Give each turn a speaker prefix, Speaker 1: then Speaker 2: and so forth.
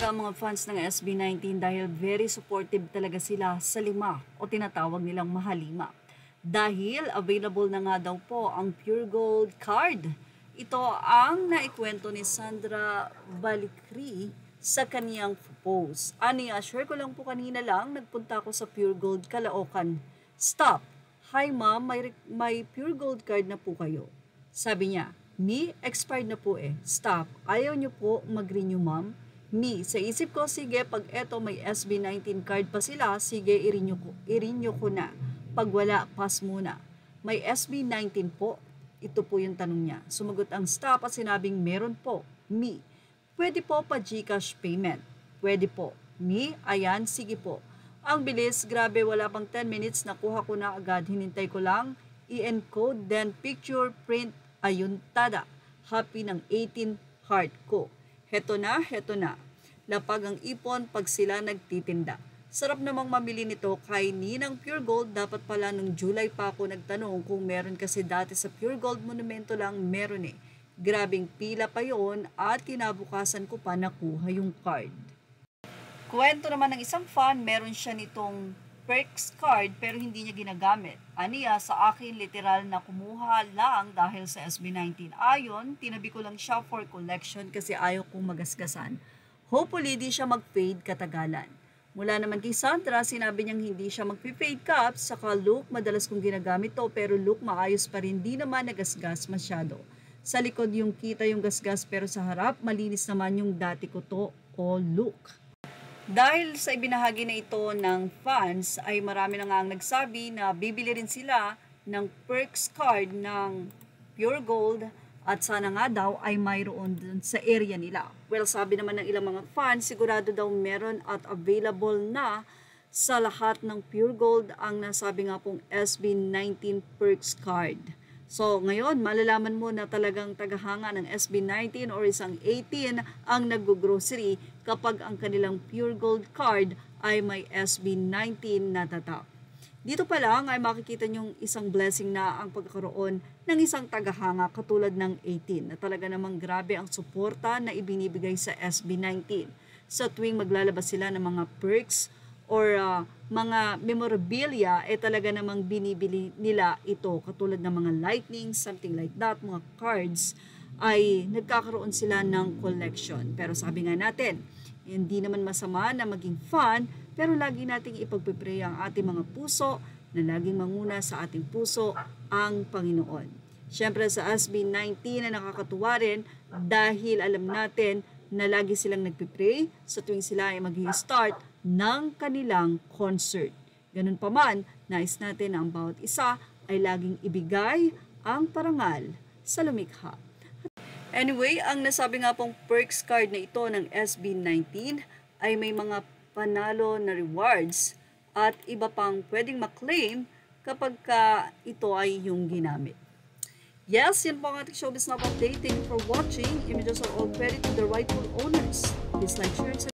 Speaker 1: talaga ang mga fans ng SB19 dahil very supportive talaga sila sa lima o tinatawag nilang mahalima. Dahil available na nga daw po ang Pure Gold card. Ito ang naikwento ni Sandra Balikri sa kaniyang post. Share ko lang po kanina lang, nagpunta ako sa Pure Gold Caloocan. Stop! Hi ma'am, may Pure Gold card na po kayo. Sabi niya, me, expired na po eh. Stop, ayaw niyo po mag-renew ma'am? Me, sa isip ko, sige, pag eto may SB19 card pa sila, sige, i-renew ko na. Pag wala, pass muna. May SB19 po? Ito po yung tanong niya. Sumagot ang staff at sinabing meron po. Me, pwede po pa GCash payment? Pwede po. Me, ayan, sige po. Ang bilis, grabe, wala pang 10 minutes, nakuha ko na agad. Hinintay ko lang, i-encode, then picture, print, ayun, tada. Happy ng 18 heart ko. Heto na, heto na. Lapag ang ipon pag sila nagtitinda. Sarap namang mamili nito kay Ninang Pure Gold. Dapat pala nung July pa ako nagtanong kung meron kasi dati sa Pure Gold Monumento lang meron eh. Grabing pila pa yon at kinabukasan ko pa nakuha yung card. Kwento naman ng isang fan, meron siya nitong perks card pero hindi niya ginagamit. Aniya sa akin literal na kumuha lang dahil sa SB19. Ayon, tinabi ko lang siya for collection kasi ayaw kong magasgasan. Hopefully di siya mag-fade katagalan. Mula naman kay Sandra, sinabi niyang hindi siya mag-fade caps. Saka look, madalas kong ginagamit to pero look maayos pa rin, di naman nagasgas masyado. Sa likod yung kita yung gasgas pero sa harap malinis naman yung dati ko to o look. Dahil sa ibinahagi na ito ng fans ay marami na nga ang nagsabi na bibili rin sila ng perks card ng Pure Gold at sana nga daw ay mayroon dun sa area nila. Well, sabi naman ng ilang mga fans, sigurado daw meron at available na sa lahat ng Pure Gold ang nasabi nga pong SB19 perks card. So, ngayon, malalaman mo na talagang tagahanga ng SB19 or isang 18 ang nag-grocery kapag ang kanilang Pure Gold card ay may SB19 na tatak. Dito pa lang ay makikita niyong isang blessing na ang pagkakaroon ng isang tagahanga katulad ng 18 na talaga namang grabe ang suporta na ibinibigay sa SB19. Sa tuwing maglalabas sila ng mga perks or mga memorabilia, talaga namang binibili nila ito katulad ng mga lightning, something like that, mga cards, ay nagkakaroon sila ng collection. Pero sabi nga natin, hindi naman masama na maging fan, pero lagi nating ipagpipray ang ating mga puso na laging manguna sa ating puso ang Panginoon. Siyempre sa SB19 na nakakatuwa rin dahil alam natin na lagi silang nagpipray sa tuwing sila ay mag-start ng kanilang concert. Ganun pa man, nais natin na ang bawat isa ay laging ibigay ang parangal sa lumikha. Anyway, ang nasabi nga pong perks card na ito ng SB19 ay may mga panalo na rewards at iba pang pwedeng maklaim kapag ito ay yung ginamit. Yes, yan po ang ating showbiz na update. Thank you for watching. Images are all credit to the rightful owners. Please like, share, and subscribe.